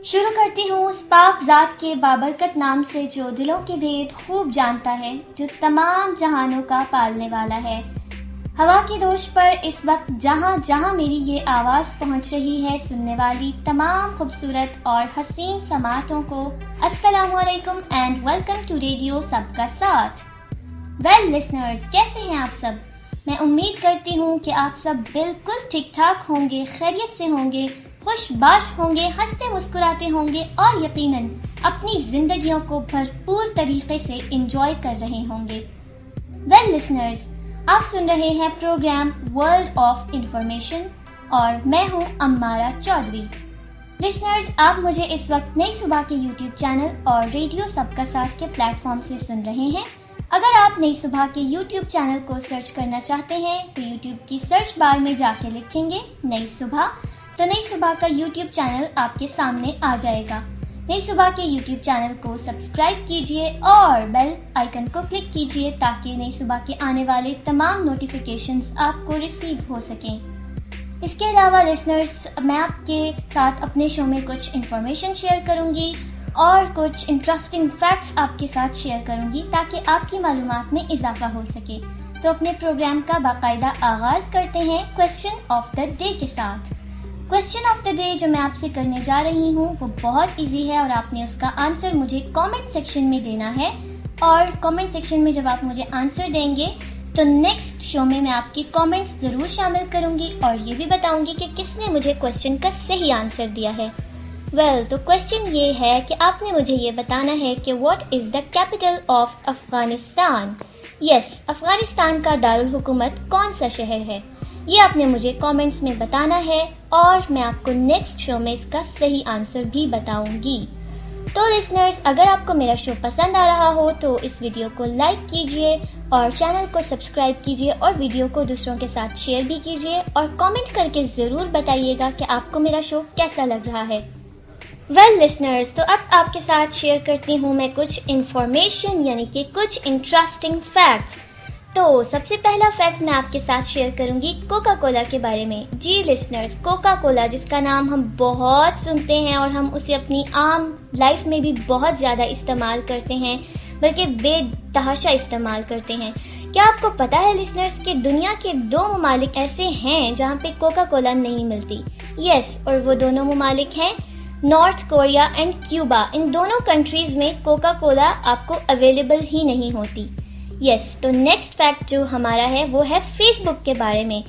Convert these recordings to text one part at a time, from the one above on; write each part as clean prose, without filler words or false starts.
شروع کرتی ہوں اس پاک ذات کے بابرکت نام سے جو دلوں کے بھید خوب جانتا ہے، جو تمام جہانوں کا پالنے والا ہے۔ ہوا کی دوش پر اس وقت جہاں جہاں میری یہ آواز پہنچ رہی ہے، سننے والی تمام خوبصورت اور حسین سماعتوں کو السلام علیکم اینڈ ویلکم ٹو ریڈیو سب کا ساتھ۔ ویل لسنرز، کیسے ہیں آپ سب؟ میں امید کرتی ہوں کہ آپ سب بالکل ٹھیک ٹھاک ہوں گے، خیریت سے ہوں گے، خوش باش ہوں گے، ہنستے مسکراتے ہوں گے اور یقیناً اپنی زندگیوں کو بھرپور طریقے سے انجوائے کر رہے ہوں گے۔ ویل لسنرز، آپ سن رہے ہیں پروگرام ورلڈ آف انفارمیشن اور میں ہوں امارہ چودھری۔ لسنرز، آپ مجھے اس وقت نئی صبح کے یوٹیوب چینل اور ریڈیو سب کا ساتھ کے پلیٹ فارم سے سن رہے ہیں۔ اگر آپ نئی صبح کے یوٹیوب چینل کو سرچ کرنا چاہتے ہیں تو یوٹیوب کی سرچ بار میں جا کے لکھیں گے نئی صبح، تو نئی صبح کا یوٹیوب چینل آپ کے سامنے آ جائے گا۔ نئی صبح کے یوٹیوب چینل کو سبسکرائب کیجئے اور بیل آئیکن کو کلک کیجئے تاکہ نئی صبح کے آنے والے تمام نوٹیفیکیشنز آپ کو ریسیو ہو سکیں۔ اس کے علاوہ لسنرز، میں آپ کے ساتھ اپنے شو میں کچھ انفارمیشن شیئر کروں گی اور کچھ انٹرسٹنگ فیکٹس آپ کے ساتھ شیئر کروں گی تاکہ آپ کی معلومات میں اضافہ ہو سکے۔ تو اپنے پروگرام کا باقاعدہ آغاز کرتے ہیں کویسچن آف دا ڈے کے ساتھ۔ کویسچن آف دا ڈے جو میں آپ سے کرنے جا رہی ہوں وہ بہت ایزی ہے اور آپ نے اس کا آنسر مجھے کامنٹ سیکشن میں دینا ہے، اور کامنٹ سیکشن میں جب آپ مجھے آنسر دیں گے تو نیکسٹ شو میں آپ کی کامنٹس ضرور شامل کروں گی اور یہ بھی بتاؤں گی کہ کس نے مجھے کویسچن کا صحیح آنسر دیا ہے۔ تو کویسچن یہ ہے کہ آپ نے مجھے یہ بتانا ہے کہ what is the capital of Afghanistan? Afghanistan کا دارالحکومت کون سا شہر ہے؟ یہ آپ نے مجھے کامنٹس میں بتانا ہے اور میں آپ کو نیکسٹ شو میں اس کا صحیح آنسر بھی بتاؤں گی۔ تو لسنرز، اگر آپ کو میرا شو پسند آ رہا ہو تو اس ویڈیو کو لائک کیجئے اور چینل کو سبسکرائب کیجئے اور ویڈیو کو دوسروں کے ساتھ شیئر بھی کیجئے اور کامنٹ کر کے ضرور بتائیے گا کہ آپ کو میرا شو کیسا لگ رہا ہے۔ ویل لسنرز، تو اب آپ کے ساتھ شیئر کرتی ہوں میں کچھ انفارمیشن، یعنی کہ کچھ انٹرسٹنگ فیکٹس۔ تو سب سے پہلا فیکٹ میں آپ کے ساتھ شیئر کروں گی کوکا کولا کے بارے میں۔ جی لسنرز، کوکا کولا جس کا نام ہم بہت سنتے ہیں اور ہم اسے اپنی عام لائف میں بھی بہت زیادہ استعمال کرتے ہیں، بلکہ بے تحاشا استعمال کرتے ہیں۔ کیا آپ کو پتا ہے لسنرز کہ دنیا کے 2 ممالک ایسے ہیں جہاں پہ کوکا کولا نہیں ملتی؟ اور وہ دونوں ممالک ہیں نارتھ کوریا اینڈ کیوبا۔ ان دونوں کنٹریز میں کوکا کولا آپ کو اویلیبل ہی نہیں ہوتی۔ تو نیکسٹ فیکٹ جو ہمارا ہے وہ ہے فیس بک کے بارے میں۔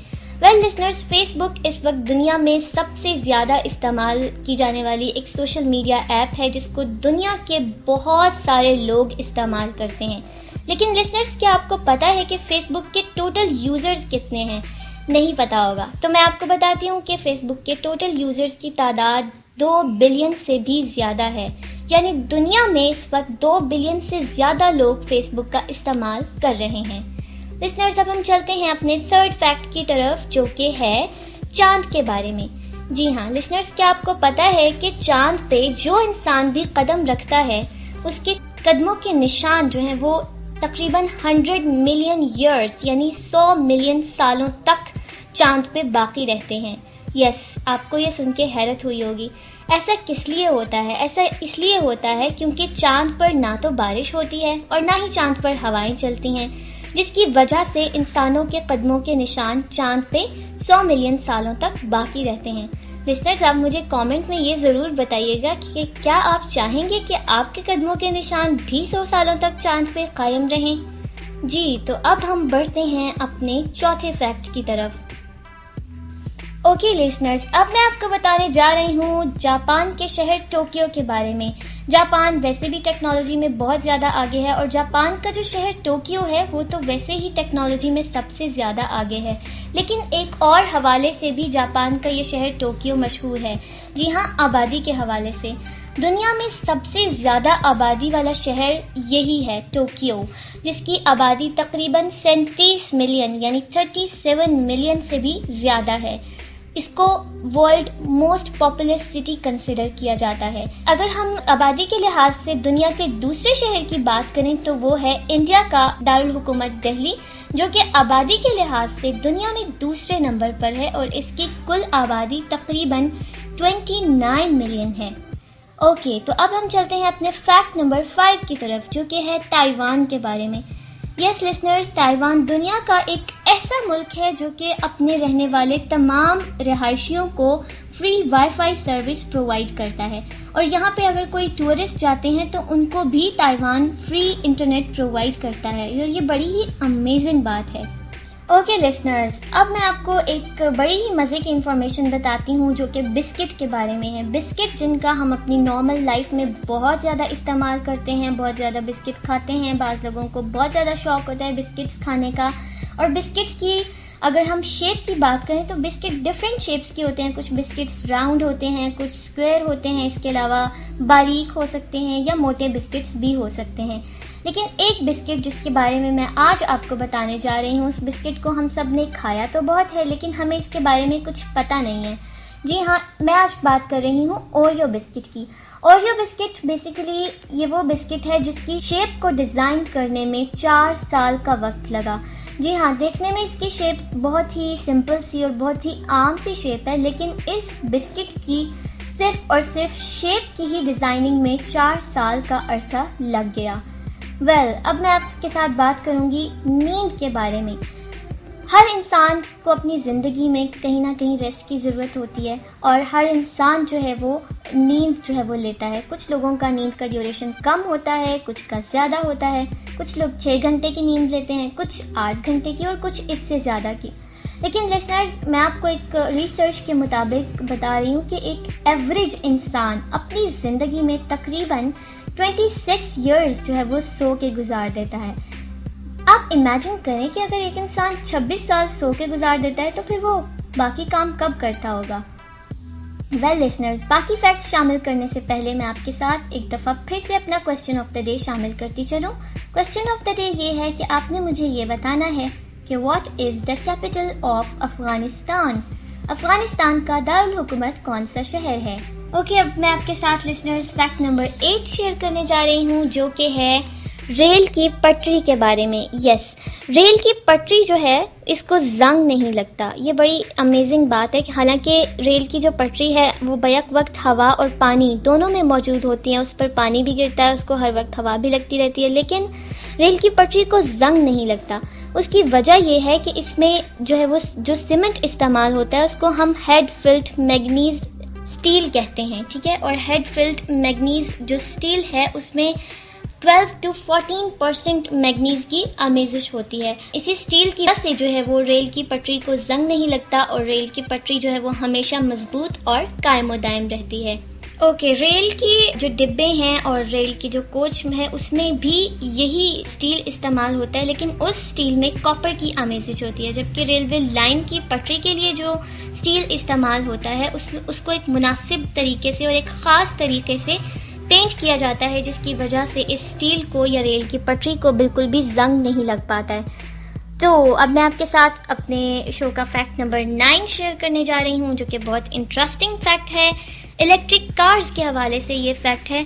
ویل لسنرز، فیس بک اس وقت دنیا میں سب سے زیادہ استعمال کی جانے والی ایک سوشل میڈیا ایپ ہے جس کو دنیا کے بہت سارے لوگ استعمال کرتے ہیں۔ لیکن لسنرز، کیا آپ کو پتا ہے کہ فیس بک کے ٹوٹل یوزرز کتنے ہیں؟ نہیں پتا ہوگا تو میں آپ کو بتاتی ہوں کہ فیس بک کے ٹوٹل یوزرز کی تعداد 2 بلین سے بھی زیادہ ہے، یعنی دنیا میں اس وقت 2 بلین سے زیادہ لوگ فیس بک کا استعمال کر رہے ہیں۔ لسنرز، اب ہم چلتے ہیں اپنے تھرڈ فیکٹ کی طرف جو کہ ہے چاند کے بارے میں۔ جی ہاں لسنرز، کیا آپ کو پتا ہے کہ چاند پہ جو انسان بھی قدم رکھتا ہے اس کے قدموں کے نشان جو ہیں وہ تقریباً 100 ملین ایئرز یعنی 100 ملین سالوں تک چاند پہ باقی رہتے ہیں۔ آپ کو یہ سن کے حیرت ہوئی ہوگی، ایسا کس لیے ہوتا ہے؟ ایسا اس لیے ہوتا ہے کیونکہ چاند پر نہ تو بارش ہوتی ہے اور نہ ہی چاند پر ہوائیں چلتی ہیں، جس کی وجہ سے انسانوں کے قدموں کے نشان چاند پہ 100 ملین سالوں تک باقی رہتے ہیں۔ لسنرز، آپ مجھے کامنٹ میں یہ ضرور بتائیے گا کہ کیا آپ چاہیں گے کہ آپ کے قدموں کے نشان بھی 100 سالوں تک چاند پہ قائم رہیں؟ تو اب ہم بڑھتے ہیں اپنے چوتھے فیکٹ کی طرف۔ اوکے لسنرز، اب میں آپ کو بتانے جا رہی ہوں جاپان کے شہر ٹوکیو کے بارے میں۔ جاپان ویسے بھی ٹیکنالوجی میں بہت زیادہ آگے ہے اور جاپان کا جو شہر ٹوکیو ہے وہ تو ویسے ہی ٹیکنالوجی میں سب سے زیادہ آگے ہے، لیکن ایک اور حوالے سے بھی جاپان کا یہ شہر ٹوکیو مشہور ہے۔ جی ہاں، آبادی کے حوالے سے دنیا میں سب سے زیادہ آبادی والا شہر یہی ہے ٹوکیو، جس کی آبادی تقریباً 37 ملین یعنی 37 ملین سے بھی زیادہ ہے۔ اس کو world most populous city consider کیا جاتا ہے۔ اگر ہم آبادی کے لحاظ سے دنیا کے دوسرے شہر کی بات کریں تو وہ ہے انڈیا کا دارالحکومت دہلی، جو کہ آبادی کے لحاظ سے دنیا میں دوسرے نمبر پر ہے اور اس کی کل آبادی تقریباً 29 ملین ہے۔ اوکے، تو اب ہم چلتے ہیں اپنے فیکٹ نمبر 5 کی طرف، جو کہ ہے تائیوان کے بارے میں۔ یس لسنرز، تائیوان دنیا کا ایک ایسا ملک ہے جو کہ اپنے رہنے والے تمام رہائشیوں کو free wi fi service provide کرتا ہے، اور یہاں پہ اگر کوئی ٹورسٹ جاتے ہیں تو ان کو بھی تائیوان فری انٹرنیٹ پرووائڈ کرتا ہے، اور یہ بڑی ہی امیزنگ بات ہے۔ اوکے لسنرز، اب میں آپ کو ایک بڑی ہی مزے کی انفارمیشن بتاتی ہوں جو کہ بسکٹ کے بارے میں ہے۔ بسکٹ جن کا ہم اپنی نارمل لائف میں بہت زیادہ استعمال کرتے ہیں، بہت زیادہ بسکٹ کھاتے ہیں، بعض لوگوں کو بہت زیادہ شوق ہوتا ہے بسکٹس کھانے کا۔ اور بسکٹس کی اگر ہم شیپ کی بات کریں تو بسکٹ ڈفرینٹ شیپس کے ہوتے ہیں، کچھ بسکٹس راؤنڈ ہوتے ہیں، کچھ اسکوائر ہوتے ہیں، اس کے علاوہ باریک ہو سکتے ہیں یا موٹے بسکٹس بھی ہو سکتے ہیں۔ لیکن ایک بسکٹ جس کے بارے میں آج آپ کو بتانے جا رہی ہوں، اس بسکٹ کو ہم سب نے کھایا تو بہت ہے لیکن ہمیں اس کے بارے میں کچھ پتہ نہیں ہے۔ جی ہاں، میں آج بات کر رہی ہوں اوریو بسکٹ کی۔ اوریو بسکٹ بیسیکلی یہ وہ بسکٹ ہے جس کی شیپ کو ڈیزائن کرنے میں 4 سال کا وقت لگا۔ جی ہاں، دیکھنے میں اس کی شیپ بہت ہی سمپل سی اور بہت ہی عام سی شیپ ہے، لیکن اس بسکٹ کی صرف اور صرف شیپ کی ہی ڈیزائننگ میں 4 سال کا عرصہ لگ گیا۔ اب میں آپ کے ساتھ بات کروں گی نیند کے بارے میں۔ ہر انسان کو اپنی زندگی میں کہیں نہ کہیں ریسٹ کی ضرورت ہوتی ہے، اور ہر انسان جو ہے وہ نیند جو ہے وہ لیتا ہے۔ کچھ لوگوں کا نیند کا ڈیوریشن کم ہوتا ہے، کچھ کا زیادہ ہوتا ہے، کچھ لوگ 6 گھنٹے کی نیند لیتے ہیں، کچھ 8 گھنٹے کی اور کچھ اس سے زیادہ کی۔ لیکن لسنرز، میں آپ کو ایک ریسرچ کے مطابق بتا رہی ہوں کہ ایک ایوریج انسان اپنی زندگی میں تقریباً 26 ایئرز جو ہے وہ سو کے گزار دیتا ہے۔ آپ امیجن کریں کہ اگر ایک انسان 26 سال سو کے گزار دیتا ہے تو پھر وہ باقی کام کب کرتا ہوگا؟ لسنرز، باقی فیکٹس شامل کرنے سے پہلے میں آپ کے ساتھ ایک دفعہ پھر سے اپنا کوسچن آف دا ڈے شامل کرتی چلوں۔ کوسچن آف دا ڈے یہ ہے کہ آپ نے مجھے یہ بتانا ہے کہ what is the capital of Afghanistan? Afghanistan کا دارالحکومت کون سا شہر ہے؟ اوکے، اب میں آپ کے ساتھ لسنرز فیکٹ نمبر 8 شیئر کرنے جا رہی ہوں، جو کہ ہے ریل کی پٹری کے بارے میں۔ یس، ریل کی پٹری جو ہے اس کو زنگ نہیں لگتا۔ یہ بڑی امیزنگ بات ہے کہ حالانکہ ریل کی جو پٹری ہے وہ بیک وقت ہوا اور پانی دونوں میں موجود ہوتی ہیں، اس پر پانی بھی گرتا ہے، اس کو ہر وقت ہوا بھی لگتی رہتی ہے، لیکن ریل کی پٹری کو زنگ نہیں لگتا۔ اس کی وجہ یہ ہے کہ اس میں جو ہے وہ جو سیمنٹ استعمال ہوتا ہے اس کو ہم ہیڈ فلڈ میگنیز اسٹیل کہتے ہیں، ٹھیک ہے؟ اور ہیڈ فلڈ میگنیز جو اسٹیل ہے اس میں 12 to 14% میگنیز کی آمیزش ہوتی ہے۔ اسی اسٹیل کی وجہ سے جو ہے وہ ریل کی پٹری کو زنگ نہیں لگتا، اور ریل کی پٹری جو ہے وہ ہمیشہ مضبوط اور قائم و دائم رہتی ہے۔ اوکے، ریل کی جو ڈبے ہیں اور ریل کی جو کوچ ہے اس میں بھی یہی اسٹیل استعمال ہوتا ہے، لیکن اس اسٹیل میں کاپر کی آمیزش ہوتی ہے، جبکہ ریلوے لائن کی پٹری کے لیے جو اسٹیل استعمال ہوتا ہے اس کو ایک مناسب طریقے سے اور ایک خاص طریقے سے پینٹ کیا جاتا ہے، جس کی وجہ سے اس اسٹیل کو یا ریل کی پٹری کو بالکل بھی زنگ نہیں لگ پاتا ہے۔ تو اب میں آپ کے ساتھ اپنے شو کا فیکٹ نمبر 9 شیئر کرنے جا رہی ہوں، جو کہ بہت انٹرسٹنگ فیکٹ ہے۔ الیکٹرک کارز کے حوالے سے یہ فیکٹ ہے۔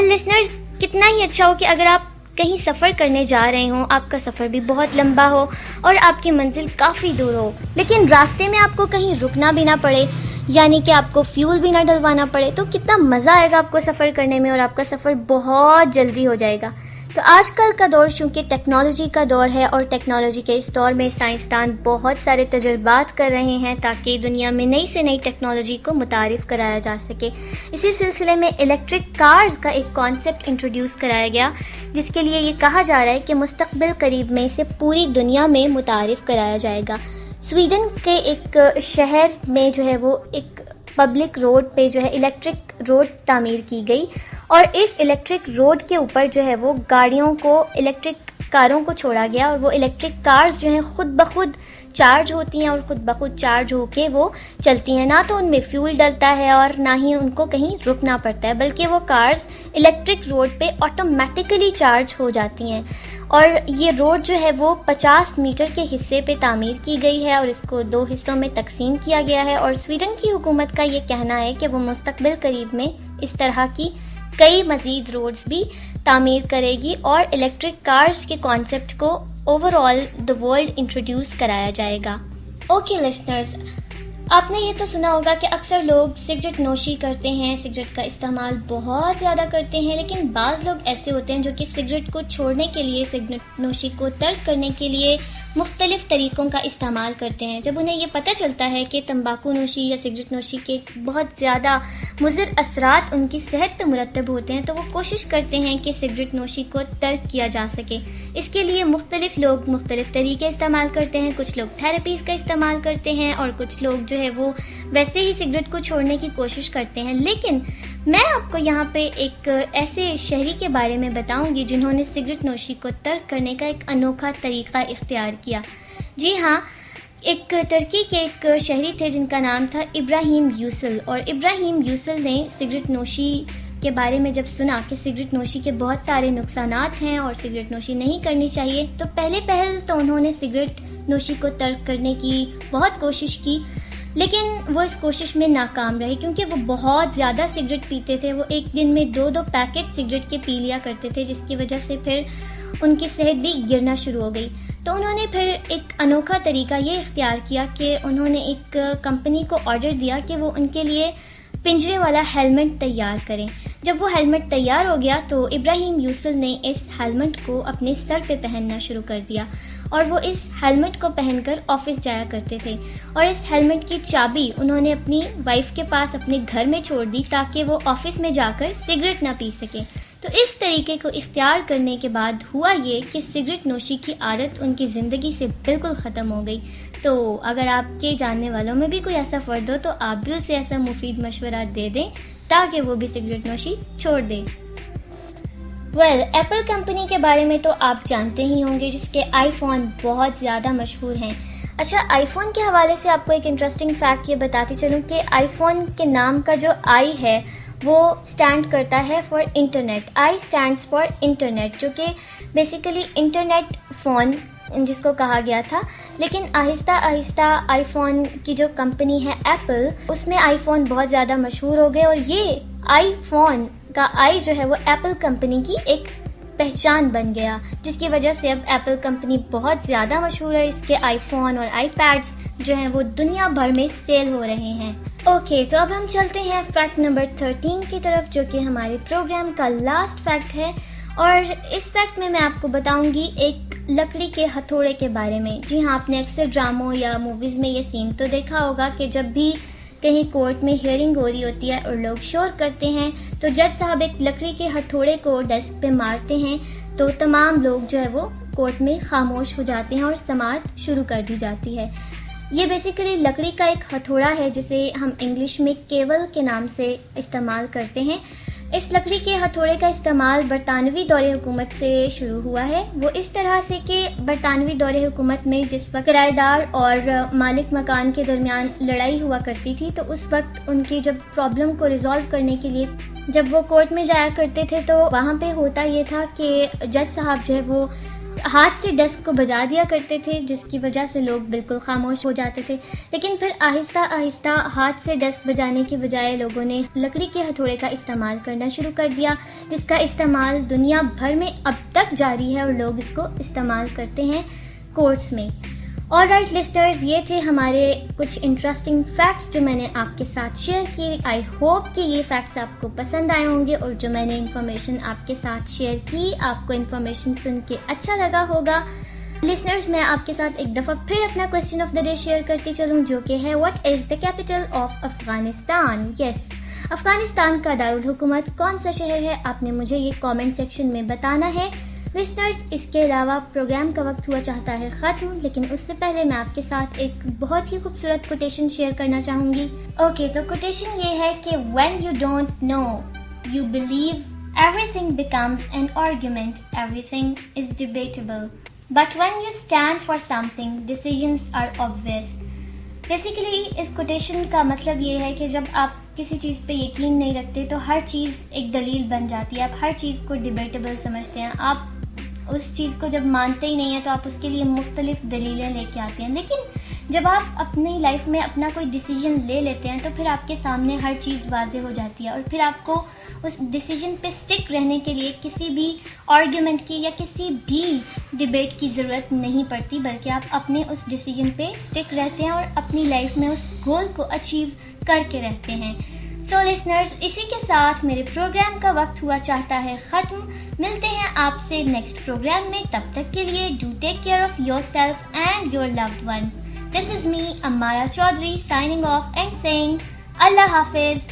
لسنرز، کتنا ہی اچھا ہو کہ اگر آپ کہیں سفر کرنے جا رہے ہوں، آپ کا سفر بھی بہت لمبا ہو اور آپ کی منزل کافی دور ہو، لیکن راستے میں آپ کو کہیں رکنا بھی نہ پڑے، یعنی کہ آپ کو فیول بھی نہ ڈلوانا پڑے، تو کتنا مزہ آئے گا آپ کو سفر کرنے میں، اور آپ کا سفر بہت جلدی ہو جائے گا۔ تو آج کل کا دور چونکہ ٹیکنالوجی کا دور ہے، اور ٹیکنالوجی کے اس دور میں سائنسدان بہت سارے تجربات کر رہے ہیں تاکہ دنیا میں نئی سے نئی ٹیکنالوجی کو متعارف کرایا جا سکے۔ اسی سلسلے میں الیکٹرک کارز کا ایک کانسیپٹ انٹروڈیوس کرایا گیا، جس کے لیے یہ کہا جا رہا ہے کہ مستقبل قریب میں اسے پوری دنیا میں متعارف کرایا جائے گا۔ سویڈن کے ایک شہر میں جو ہے وہ ایک پبلک روڈ پہ جو ہے الیکٹرک روڈ تعمیر کی گئی، اور اس الیکٹرک روڈ کے اوپر جو ہے وہ گاڑیوں کو، الیکٹرک کاروں کو چھوڑا گیا، اور وہ الیکٹرک کارز جو ہیں خود بخود چارج ہوتی ہیں اور خود بخود چارج ہو کے وہ چلتی ہیں۔ نہ تو ان میں فیول ڈلتا ہے اور نہ ہی ان کو کہیں رکنا پڑتا ہے، بلکہ وہ کارز الیکٹرک روڈ پہ آٹومیٹیکلی چارج ہو جاتی ہیں۔ اور یہ روڈ جو ہے وہ 50 میٹر کے حصے پہ تعمیر کی گئی ہے، اور اس کو 2 حصوں میں تقسیم کیا گیا ہے، اور سویڈن کی حکومت کا یہ کہنا ہے کہ وہ مستقبل قریب میں اس طرح کی کئی مزید روڈز بھی تعمیر کرے گی، اور الیکٹرک کارز کے کانسیپٹ کو over all the world introduce کرایا جائے گا۔ اوکے لسنرز، آپ نے یہ تو سنا ہوگا کہ اکثر لوگ سگریٹ نوشی کرتے ہیں، سگریٹ کا استعمال بہت زیادہ کرتے ہیں، لیکن بعض لوگ ایسے ہوتے ہیں جو کہ سگریٹ کو چھوڑنے کے لیے، سگریٹ نوشی کو ترک کرنے کے لیے مختلف طریقوں کا استعمال کرتے ہیں۔ جب انہیں یہ پتہ چلتا ہے کہ تمباکو نوشی یا سگریٹ نوشی کے بہت زیادہ مضر اثرات ان کی صحت پہ مرتب ہوتے ہیں، تو وہ کوشش کرتے ہیں کہ سگریٹ نوشی کو ترک کیا جا سکے۔ اس کے لیے مختلف لوگ مختلف طریقے استعمال کرتے ہیں، کچھ لوگ تھراپیز کا استعمال کرتے ہیں اور کچھ لوگ جو ہے وہ ویسے ہی سگریٹ کو چھوڑنے کی کوشش کرتے ہیں۔ لیکن میں آپ کو یہاں پہ ایک ایسے شہری کے بارے میں بتاؤں گی جنہوں نے سگریٹ نوشی کو ترک کرنے کا ایک انوکھا طریقہ اختیار کیا۔ جی ہاں، ایک ترکی کے ایک شہری تھے جن کا نام تھا ابراہیم یوسل، اور ابراہیم یوسل نے سگریٹ نوشی کے بارے میں جب سنا کہ سگریٹ نوشی کے بہت سارے نقصانات ہیں اور سگریٹ نوشی نہیں کرنی چاہیے، تو پہل تو انہوں نے سگریٹ نوشی کو ترک کرنے کی بہت کوشش کی، لیکن وہ اس کوشش میں ناکام رہے کیونکہ وہ بہت زیادہ سگریٹ پیتے تھے۔ وہ ایک دن میں 2 پیکٹ سگریٹ کے پی لیا کرتے تھے، جس کی وجہ سے پھر ان کی صحت بھی گرنا شروع ہو گئی۔ تو انہوں نے پھر ایک انوکھا طریقہ یہ اختیار کیا کہ انہوں نے ایک کمپنی کو آرڈر دیا کہ وہ ان کے لیے پنجرے والا ہیلمٹ تیار کریں۔ جب وہ ہیلمٹ تیار ہو گیا تو ابراہیم یوسل نے اس ہیلمٹ کو اپنے سر پہ پہننا شروع کر دیا، اور وہ اس ہیلمٹ کو پہن کر آفس جایا کرتے تھے، اور اس ہیلمٹ کی چابی انہوں نے اپنی وائف کے پاس اپنے گھر میں چھوڑ دی تاکہ وہ آفس میں جا کر سگریٹ نہ پی سکے۔ تو اس طریقے کو اختیار کرنے کے بعد ہوا یہ کہ سگریٹ نوشی کی عادت ان کی زندگی سے بالکل ختم ہو گئی۔ تو اگر آپ کے جاننے والوں میں بھی کوئی ایسا فرد ہو تو آپ بھی اسے ایسا مفید مشورہ دے دیں تاکہ وہ بھی سگریٹ نوشی چھوڑ دے۔ ایپل کمپنی کے بارے میں تو آپ جانتے ہی ہوں گے، جس کے آئی فون بہت زیادہ مشہور ہیں۔ اچھا، آئی فون کے حوالے سے آپ کو ایک انٹرسٹنگ فیکٹ یہ بتاتی چلوں کہ آئی فون کے نام کا جو آئی ہے وہ اسٹینڈ کرتا ہے for internet. I stands for internet, جو کہ بیسیکلی انٹرنیٹ فون جس کو کہا گیا تھا، لیکن آہستہ آہستہ آئی فون کی جو کمپنی ہے ایپل، اس میں آئی فون بہت زیادہ مشہور ہو گئے، اور یہ آئی فون کا آئی جو ہے وہ ایپل کمپنی کی ایک پہچان بن گیا، جس کی وجہ سے اب ایپل کمپنی بہت زیادہ مشہور ہے۔ اس کے آئی فون اور آئی پیڈز جو ہیں وہ دنیا بھر میں سیل ہو رہے ہیں۔ اوکے، تو اب ہم چلتے ہیں فیکٹ نمبر 13 کی طرف، جو کہ ہمارے پروگرام کا لاسٹ فیکٹ ہے، اور اس فیکٹ میں آپ کو بتاؤں گی ایک لکڑی کے ہتھوڑے کے بارے میں۔ جی ہاں، آپ نے اکثر ڈراموں یا موویز میں یہ سین تو دیکھا ہوگا کہ جب بھی کہیں کورٹ میں ہیئرنگ ہو رہی ہوتی ہے اور لوگ شور کرتے ہیں تو جج صاحب ایک لکڑی کے ہتھوڑے کو ڈیسک پہ مارتے ہیں تو تمام لوگ جو ہے وہ کورٹ میں خاموش ہو جاتے ہیں اور سماعت شروع کر دی جاتی ہے۔ یہ بیسیکلی لکڑی کا ایک ہتھوڑا ہے جسے ہم انگلش میں کیول کے نام سے استعمال کرتے ہیں۔ اس لکڑی کے ہتھوڑے کا استعمال برطانوی دور حکومت سے شروع ہوا ہے۔ وہ اس طرح سے کہ برطانوی دور حکومت میں جس وقت کرایہ دار اور مالک مکان کے درمیان لڑائی ہوا کرتی تھی، تو اس وقت ان کی جب پرابلم کو ریزالو کرنے کے لیے جب وہ کورٹ میں جایا کرتے تھے تو وہاں پہ ہوتا یہ تھا کہ جج صاحب جو ہے وہ ہاتھ سے ڈیسک کو بجا دیا کرتے تھے، جس کی وجہ سے لوگ بالکل خاموش ہو جاتے تھے۔ لیکن پھر آہستہ آہستہ ہاتھ سے ڈیسک بجانے کی بجائے لوگوں نے لکڑی کے ہتھوڑے کا استعمال کرنا شروع کر دیا، جس کا استعمال دنیا بھر میں اب تک جاری ہے اور لوگ اس کو استعمال کرتے ہیں کورٹس میں۔ آلرائٹ لسنرز، یہ تھے ہمارے کچھ انٹرسٹنگ فیکٹس جو میں نے آپ کے ساتھ شیئر کی۔ آئی ہوپ کہ یہ فیکٹس آپ کو پسند آئے ہوں گے، اور جو میں نے انفارمیشن آپ کے ساتھ شیئر کی آپ کو انفارمیشن سن کے اچھا لگا ہوگا۔ لسنرز، میں آپ کے ساتھ ایک دفعہ پھر اپنا question of the day share کرتی چلوں، جو کہ ہے what is the capital of Afghanistan? Yes, Afghanistan کا دارالحکومت کون سا شہر ہے؟ آپ نے مجھے یہ کامنٹ سیکشن میں بتانا ہے۔ لسنرز، اس کے علاوہ پروگرام کا وقت ہوا چاہتا ہے ختم، لیکن اس سے پہلے میں آپ کے ساتھ ایک بہت ہی خوبصورت کوٹیشن شیئر کرنا چاہوں گی۔ اوکے، تو کوٹیشن یہ ہے کہ when you don't know, you believe everything becomes an argument, everything is debatable. But when you stand for something, decisions are obvious. Basically اس کوٹیشن کا مطلب یہ ہے کہ جب آپ کسی چیز پہ یقین نہیں رکھتے تو ہر چیز ایک دلیل بن جاتی ہے، آپ ہر چیز کو ڈیبیٹیبل سمجھتے ہیں، آپ اس چیز کو جب مانتے ہی نہیں ہیں تو آپ اس کے لیے مختلف دلیلیں لے کے آتے ہیں۔ لیکن جب آپ اپنی لائف میں اپنا کوئی ڈیسیجن لے لیتے ہیں تو پھر آپ کے سامنے ہر چیز واضح ہو جاتی ہے، اور پھر آپ کو اس ڈیسیجن پہ سٹک رہنے کے لیے کسی بھی آرگیومنٹ کی یا کسی بھی ڈبیٹ کی ضرورت نہیں پڑتی، بلکہ آپ اپنے اس ڈیسیجن پہ سٹک رہتے ہیں اور اپنی لائف میں اس گول کو اچیو کر کے رہتے ہیں۔ سو لسنرز، اسی کے ساتھ میرے پروگرام کا وقت ہوا چاہتا ہے ختم۔ ملتے ہیں آپ سے نیکسٹ پروگرام میں، تب تک کے لیے do take care of your self and your loved ones. This is me, Amara Chaudhary, signing off and saying Allah Hafiz.